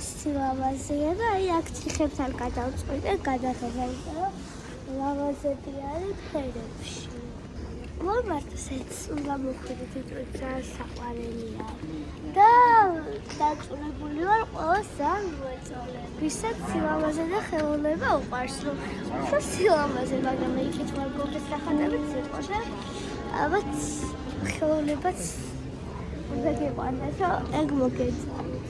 სილამაზეა და აი აქ ციხებთან გადავწყვიტე გადაღებაზე რომ ლამაზები არის ფერებში. მოვარდ ეცულა მოხდით ძალიან საყვარელია და დაწუნებული ვარ ყველა ძალიან მოეწონებს. ვისაც სილამაზე და ხელოვნება უყვარს რომ უფრო სილამაზე, მაგრამ იქით მეგობრის ნახატებიც იყო და ალბათ ხელოვნებაც უნდა გიყვარდეს, რომ ეგ მოგეწონათ.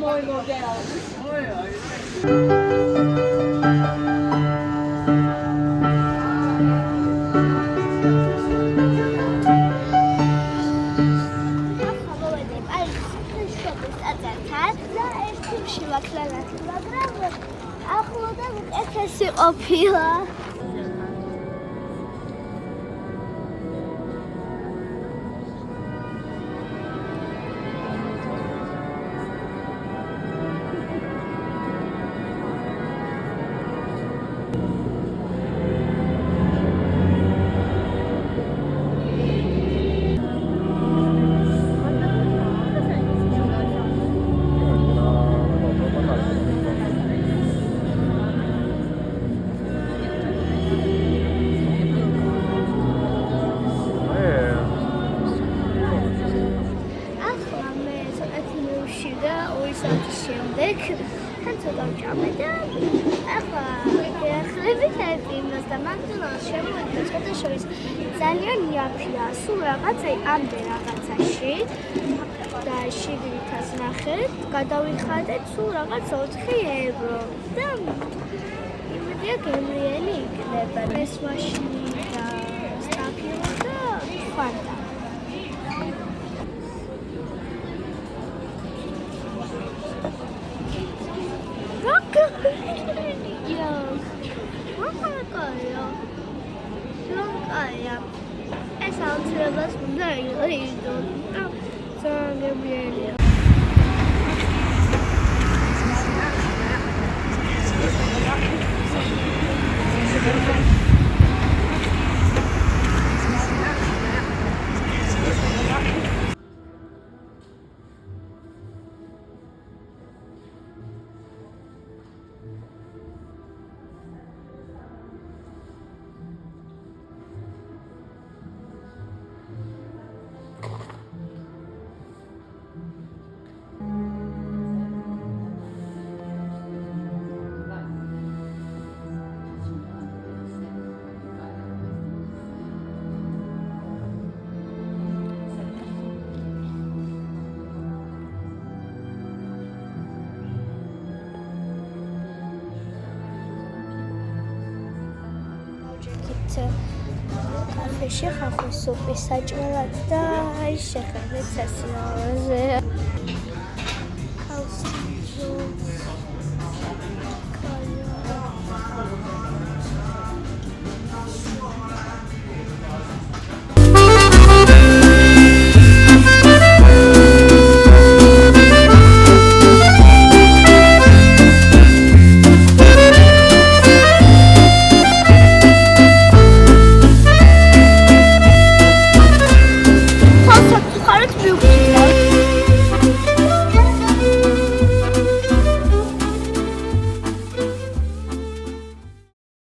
Mooi model. Mooi hoor. ძალიან იაფია, სულ რაღაცა ამდე რაღაცაში და შიგნითაც ნახეთ, გადავიხადეთ სულ რაღაც 4 ევრო და იმედია გემრიელი იქნება. ეს მაშინი და სტაფილო და ფანტა. ეს აუცილებლად უნდა იყოს და ძალიან გემრიელია. კაფეში ხახვის სუპი საჭმელად და აი შეხედეთ სასილამაზე.